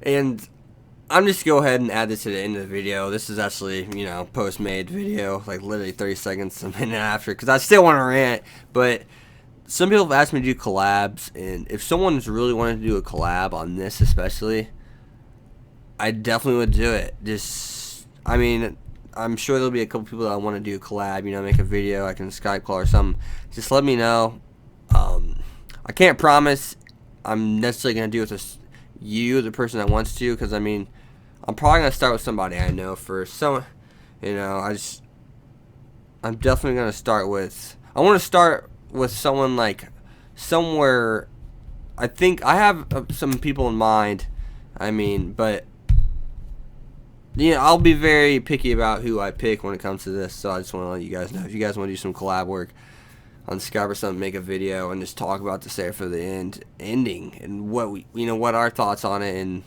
And I'm just go ahead and add this to the end of the video. This is actually, post-made video, like literally 30 seconds, a minute after, because I still want to rant. But some people have asked me to do collabs, and if someone's really wanting to do a collab on this especially, I definitely would do it. I'm sure there'll be a couple people that want to do a collab, make a video, I can Skype call or something. Just let me know. I can't promise I'm necessarily going to do it with the person that wants to, because I'm probably going to start with somebody I know first. So, I'm definitely going to start with, I want to start with someone like somewhere. I think I have some people in mind, but I'll be very picky about who I pick when it comes to this. So I just want to let you guys know, if you guys want to do some collab work on Skype or something, make a video and just talk about the Seraph of the ending and what our thoughts on it, and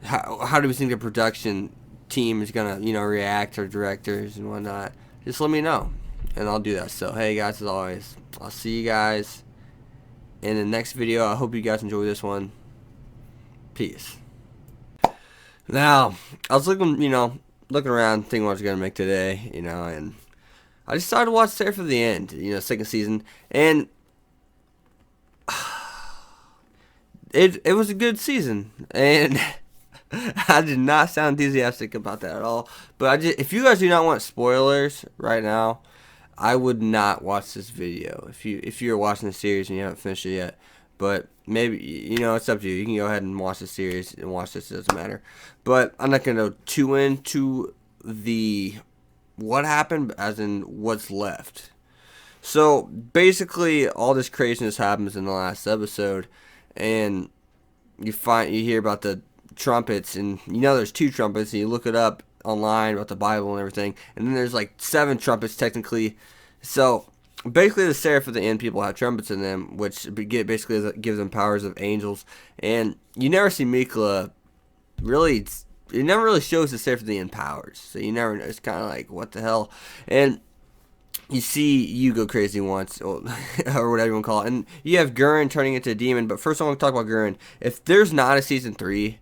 how do we think the production team is gonna react, or directors and whatnot. Just let me know and I'll do that. So hey guys, as always, I'll see you guys in the next video. I hope you guys enjoy this one. Peace. Now I was looking around, thinking what I was gonna make today, and I just started to watch Seraph of the End, second season, and it was a good season, and I did not sound enthusiastic about that at all. But if you guys do not want spoilers right now, I would not watch this video. If you're watching the series and you haven't finished it yet, but maybe it's up to you. You can go ahead and watch the series and watch this. It doesn't matter. But I'm not gonna go too into the what happened, as in what's left. So basically, all this craziness happens in the last episode, and you hear about the trumpets, and there's 2 trumpets, and you look it up online about the Bible and everything, and then there's like 7 trumpets technically. So basically, the Seraph of the End people have trumpets in them, which basically gives them powers of angels. And you never see Mikla really. It never really shows the Seraph of the End powers, so you never know. It's kind of like, what the hell? And you see you go crazy once, or whatever you want to call it. And you have Gurren turning into a demon. But first I want to talk about Gurren. If there's not a season 3,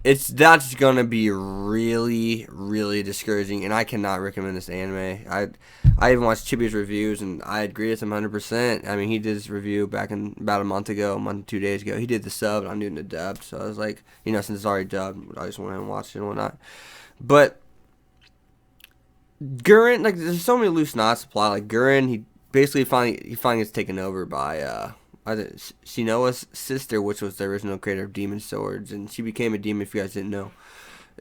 that's gonna be really, really discouraging, and I cannot recommend this anime. I even watched Chibi's reviews, and I agree with him 100%. He did his review back in about a month, 2 days ago. He did the sub, and I'm doing the dubbed. So I was like, since it's already dubbed, I just went and watched it and whatnot. But Gurren, there's so many loose knots to plot. Like Gurren, he basically finally gets taken over by Shinoa's sister, which was the original creator of Demon Swords, and she became a demon, if you guys didn't know.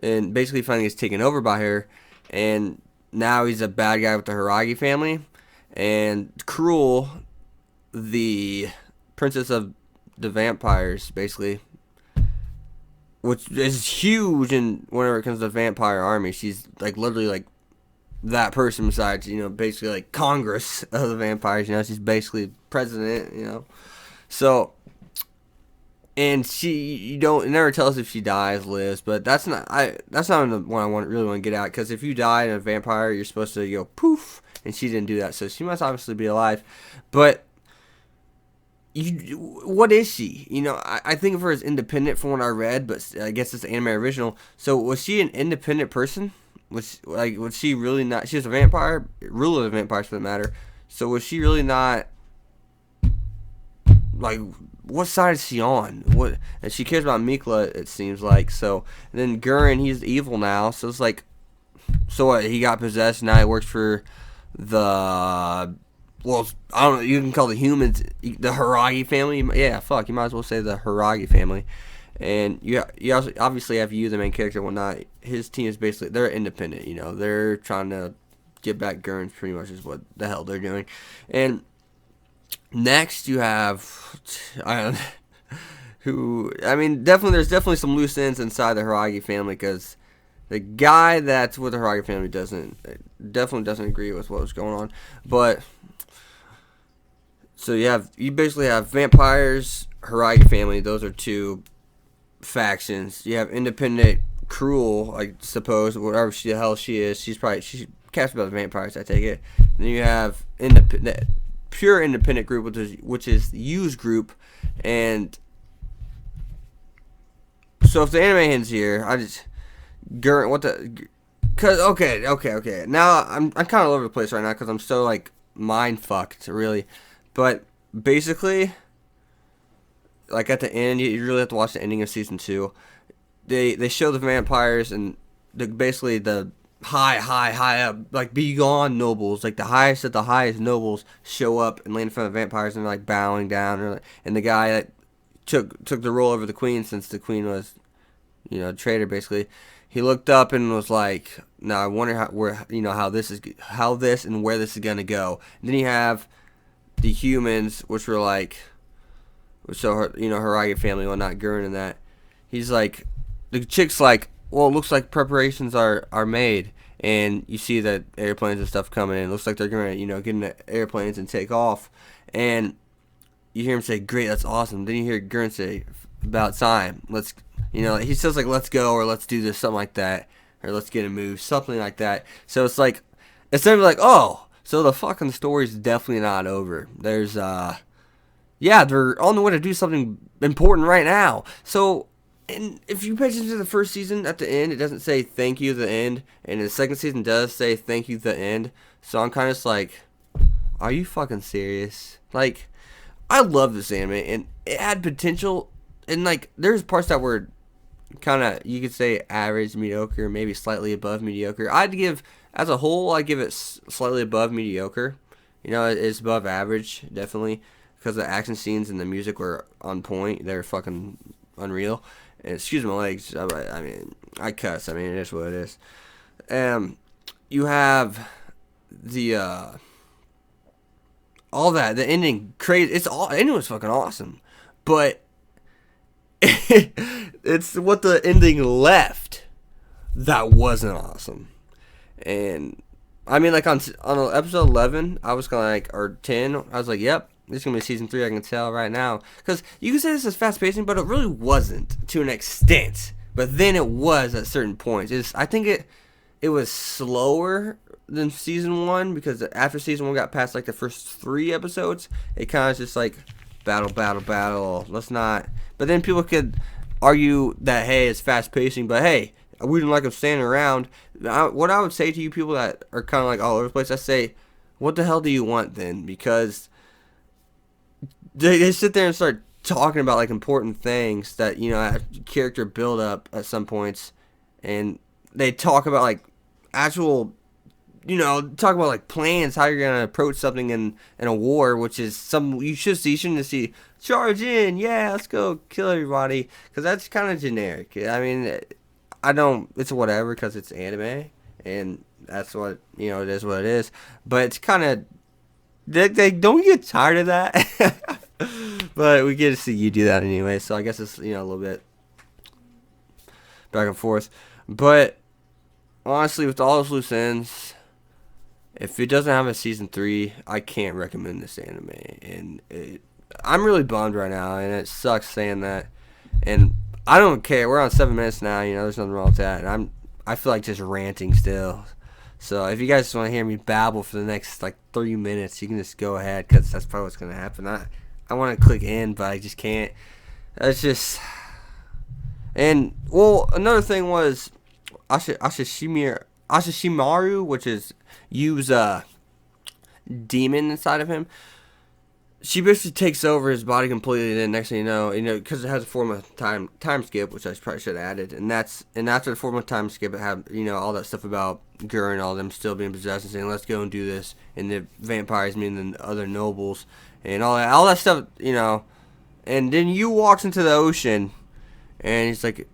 And basically finally gets taken over by her, and now he's a bad guy with the Hiragi family. And Cruel, the princess of the vampires, basically, which is huge whenever it comes to the vampire army. She's literally that person besides, basically Congress of the vampires. She's basically president, So, and it never tells if she dies, lives, but that's not the one I really want to get at, because if you die in a vampire, you're supposed to go poof, and she didn't do that, so she must obviously be alive. But what is she? I think of her as independent from what I read, but I guess it's the anime original. So was she an independent person? Was she really not? She was a vampire, ruler of the vampires for that matter. So was she really not? What side is she on? And she cares about Mikla, it seems like. So, and then Gurren, he's evil now. So it's so what? He got possessed. Now he works for the, I don't know. You can call the humans the Hiragi family. Yeah, fuck. You might as well say the Hiragi family. And you also obviously have the main character and whatnot. His team is basically, they're independent. They're trying to get back Gurren. Pretty much is what the hell they're doing. And next, you have, there's definitely some loose ends inside the Hiragi family, because the guy that's with the Hiragi family definitely doesn't agree with what was going on. But so you basically have vampires, Hiragi family. Those are 2 factions. You have independent Cruel, I suppose, whatever the hell she is. She cast about the vampires, I take it. And then you have pure independent group, which is Yu's group, and So if the anime ends here, I just Gurren, what the? Cause okay. Now I'm kind of all over the place right now because I'm so like mind fucked really, but basically, like at the end, you really have to watch the ending of season 2. They show the vampires and basically the high up, like be gone nobles, like the highest of the highest nobles show up and land in front of vampires and they're like bowing down, and the guy that took the role over the queen, since the queen was, traitor basically. He looked up and was like, "Now I wonder how this and where this is gonna go." And then you have the humans, which were like, so Haragi family and whatnot, Gurren and that. He's like, the chick's like, "Well, it looks like preparations are made," and you see that airplanes and stuff coming in. It looks like they're gonna get in the airplanes and take off, and you hear him say, "Great, that's awesome." Then you hear Gurren say, "About time. Let's." He says like, "Let's go," or "Let's do this," something like that, or "Let's get a move," something like that. So it's like, instead of like, oh, so the fucking story's definitely not over. There's they're on the way to do something important right now. So, and if you pay attention to the first season, at the end it doesn't say thank you at the end, and the second season does say thank you at the end. So I'm kind of just like, are you fucking serious? Like, I love this anime, and it had potential, and like there's parts that were kind of, you could say, average, mediocre, maybe slightly above mediocre. As a whole, I'd give it slightly above mediocre. It's above average, definitely, because the action scenes and the music were on point. They're fucking unreal. And excuse my legs. I mean, I cuss. I mean, it is what it is. You have the all that, the ending, crazy. The ending was fucking awesome, but it's what the ending left that wasn't awesome. And I mean, like on episode 11, I was kind of like, or 10, I was like, yep, this is gonna be season 3. I can tell right now, because you can say this is fast pacing, but it really wasn't to an extent. But then it was at certain points. I think it was slower than season 1, because after season 1 got past like the first 3 episodes, it kind of just like battle. Let's not. But then people could argue that, hey, it's fast pacing, but hey, we didn't like them standing around. What I would say to you people that are kind of like all over the place, I say, what the hell do you want then? Because they sit there and start talking about like important things that have character build up at some points, and they talk about like actual talk about like plans, how you're gonna approach something in a war, which is something you should see. You shouldn't just see charge in, yeah, let's go kill everybody, because that's kind of generic. I mean, it's whatever, because it's anime, and that's what it is what it is. But it's kind of, they don't get tired of that. But we get to see you do that anyway, so I guess it's a little bit back and forth. But honestly, with all those loose ends, if it doesn't have a season 3, I can't recommend this anime. And I'm really bummed right now, and it sucks saying that. And I don't care. We're on 7 minutes now. There's nothing wrong with that. And I feel like just ranting still. So if you guys want to hear me babble for the next like 3 minutes, you can just go ahead, because that's probably what's gonna happen. I want to click in, but I just can't. That's just. And well, another thing was Ashishimaru, which is Yu's demon inside of him. She basically takes over his body completely. And then next thing you know, because it has a form of time skip, which I probably should have added. And after the form of time skip, it had all that stuff about Gurren and all them still being possessed and saying, "Let's go and do this," and the vampires meaning the other nobles and all that stuff. And then Yu walks into the ocean, and he's like,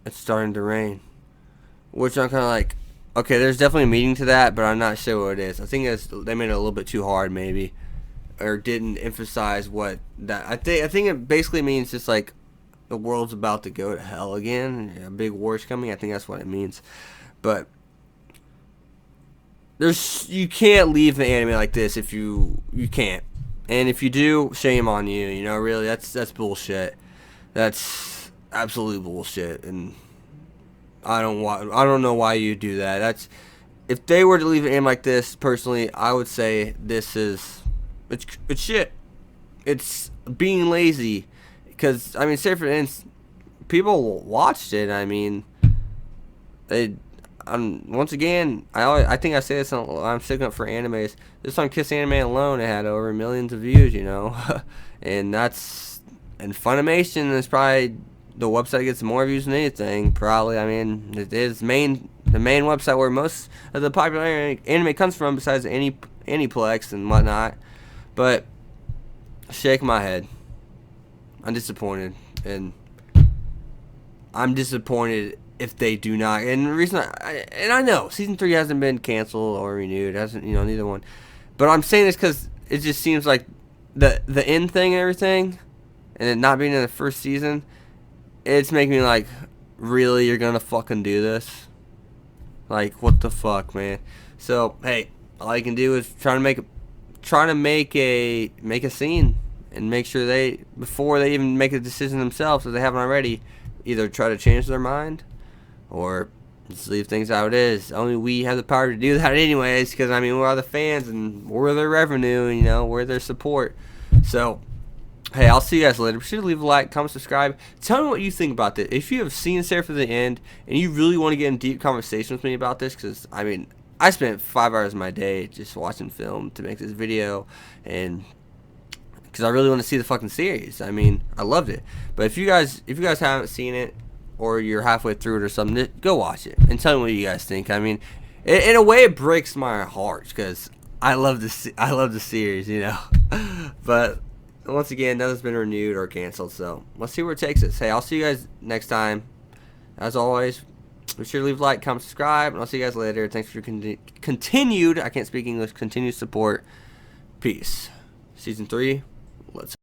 "It's starting to rain," which I'm kind of like, okay, there's definitely a meaning to that, but I'm not sure what it is. I think they made it a little bit too hard, maybe, or didn't emphasize what that. I think it basically means just like the world's about to go to hell again. A big war's coming. I think that's what it means. But you can't leave the anime like this if you can't. And if you do, shame on you. Really, that's bullshit. That's absolute bullshit. And I don't know why you do that. If they were to leave an anime like this, personally, I would say it's shit. It's being lazy, because say for instance, people watched it. I mean, it. Once again, I think I say this. I'm sticking up for animes. This on Kiss Anime alone, it had over millions of views. And that's and Funimation is probably the website that gets more views than anything. Probably, I mean, it is the main website where most of the popular anime comes from, besides Aniplex and whatnot. But shake my head. I'm disappointed, and I'm disappointed if they do not. And the reason I know season 3 hasn't been canceled or renewed, hasn't, neither one. But I'm saying this because it just seems like the end thing and everything, and it not being in the first season, it's making me like, really, you're gonna fucking do this? Like, what the fuck, man? So hey, all I can do is try to make a scene and make sure before they even make a decision themselves, if they haven't already, either try to change their mind or just leave things how it is. Only we have the power to do that anyways, because I mean, we're the fans and we're their revenue, and we're their support. So hey, I'll see you guys later. Be sure to leave a like, comment, subscribe. Tell me what you think about this. If you have seen Seraph to the end and you really want to get in deep conversation with me about this, because I mean, I spent 5 hours of my day just watching film to make this video, and because I really want to see the fucking series. I mean, I loved it. But if you guys haven't seen it, or you're halfway through it or something, go watch it and tell me what you guys think. I mean, in a way, it breaks my heart because I love the series, But once again, nothing's been renewed or canceled, so let's see where it takes us. Hey, I'll see you guys next time. As always, be sure to leave a like, comment, subscribe, and I'll see you guys later. Thanks for your continued, I can't speak English, continued support. Peace. Season 3, let's